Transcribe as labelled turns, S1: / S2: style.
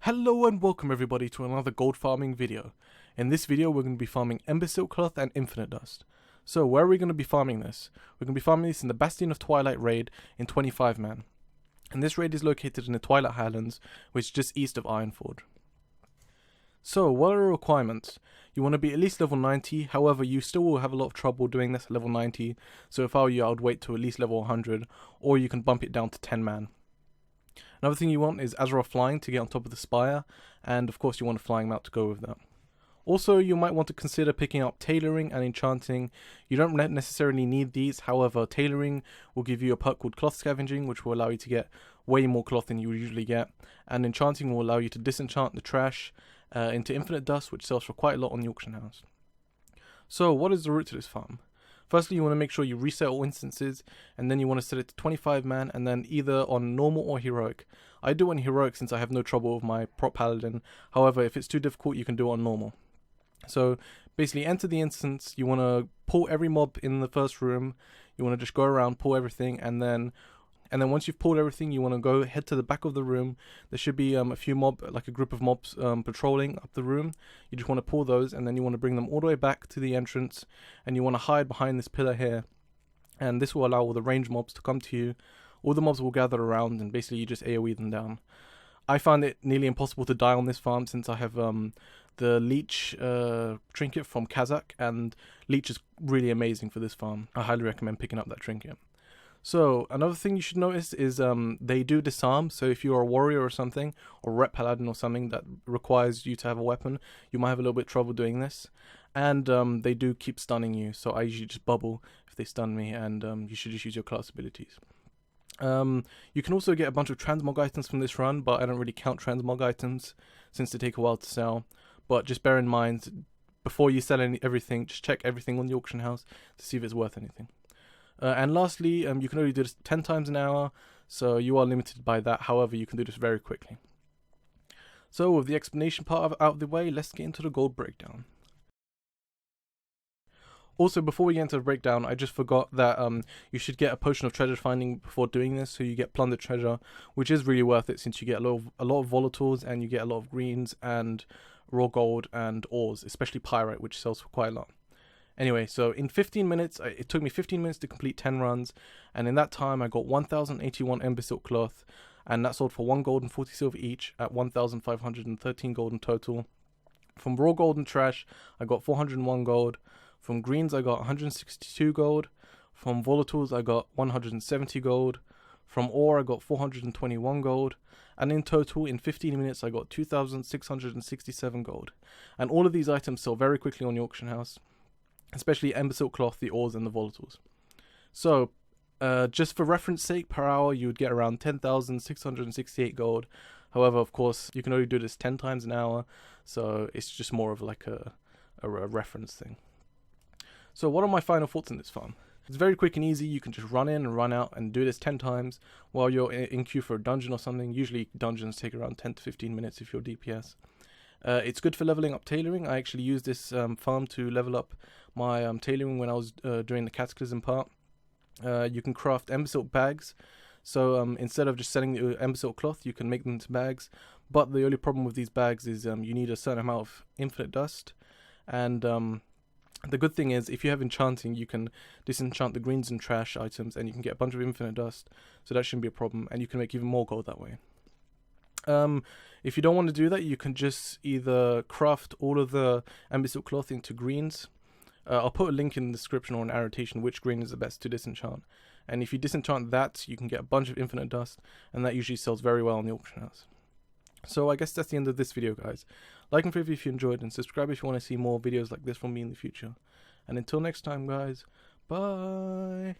S1: Hello and welcome everybody to another gold farming video. In this video we're going to be farming Embersilk cloth and infinite dust. So where are we going to be farming this? We're going to be farming this in the Bastion of Twilight raid in 25 man. And this raid is located in the Twilight Highlands, which is just east of Ironforge. So what are the requirements? You want to be at least level 90, however you still will have a lot of trouble doing this at level 90, so if I were you I would wait to at least level 100, or you can bump it down to 10 man. Another thing you want is Azeroth flying to get on top of the spire, and of course you want a flying mount to go with that. Also, you might want to consider picking up tailoring and enchanting. You don't necessarily need these, however tailoring will give you a perk called cloth scavenging, which will allow you to get way more cloth than you would usually get, and enchanting will allow you to disenchant the trash into infinite dust, which sells for quite a lot on the auction house. So what is the route to this farm? Firstly, you want to make sure you reset all instances, and then you want to set it to 25 man, and then either on normal or heroic. I do it on heroic since I have no trouble with my prop paladin. However, if it's too difficult, you can do it on normal. So basically, enter the instance. You want to pull every mob in the first room. You want to just go around, pull everything, and then once you've pulled everything, you want to go head to the back of the room. There should be a few like a group of mobs patrolling up the room. You just want to pull those, and then you want to bring them all the way back to the entrance, and you want to hide behind this pillar here, and this will allow all the ranged mobs to come to you. All the mobs will gather around, and basically you just AoE them down. I find it nearly impossible to die on this farm since I have the leech trinket from Kazakh, and leech is really amazing for this farm. I highly recommend picking up that trinket. So another thing you should notice is they do disarm, so if you're a warrior or something, or rep paladin or something that requires you to have a weapon, you might have a little bit of trouble doing this. And they do keep stunning you, so I usually just bubble if they stun me, and you should just use your class abilities. You can also get a bunch of transmog items from this run, but I don't really count transmog items since they take a while to sell. But just bear in mind, before you sell everything, just check everything on the auction house to see if it's worth anything. And lastly, you can only do this 10 times an hour, so you are limited by that. However, you can do this very quickly. So with the explanation part out of the way, let's get into the gold breakdown. Also, before we get into the breakdown, I just forgot that you should get a potion of treasure finding before doing this, so you get plundered treasure, which is really worth it since you get a lot of volatiles, and you get a lot of greens and raw gold and ores, especially pyrite, which sells for quite a lot. Anyway, so in 15 minutes, it took me 15 minutes to complete 10 runs, and in that time I got 1081 Embersilk cloth, and that sold for 1 gold and 40 silver each at 1513 gold in total. From raw gold and trash, I got 401 gold. From greens, I got 162 gold. From volatiles, I got 170 gold. From ore, I got 421 gold. And in total, in 15 minutes, I got 2667 gold. And all of these items sell very quickly on the auction house, especially Embersilk cloth, the ores, and the volatiles. So, just for reference sake, per hour you would get around 10,668 gold. However, of course, you can only do this 10 times an hour, so it's just more of like a reference thing. So what are my final thoughts on this farm? It's very quick and easy. You can just run in and run out and do this 10 times while you're in queue for a dungeon or something. Usually dungeons take around 10 to 15 minutes if you're DPS. It's good for leveling up tailoring. I actually used this farm to level up my tailoring when I was doing the Cataclysm part. You can craft Embersilk bags. So instead of just selling the Embersilk cloth, you can make them into bags. But the only problem with these bags is you need a certain amount of infinite dust. And the good thing is, if you have enchanting, you can disenchant the greens and trash items, and you can get a bunch of infinite dust. So that shouldn't be a problem, and you can make even more gold that way. If you don't want to do that, you can just either craft all of the Embersilk cloth into greens. I'll put a link in the description or an annotation which green is the best to disenchant. And if you disenchant that, you can get a bunch of infinite dust, and that usually sells very well on the auction house. So I guess that's the end of this video, guys. Like and favorite if you enjoyed, and subscribe if you want to see more videos like this from me in the future. And until next time, guys, bye!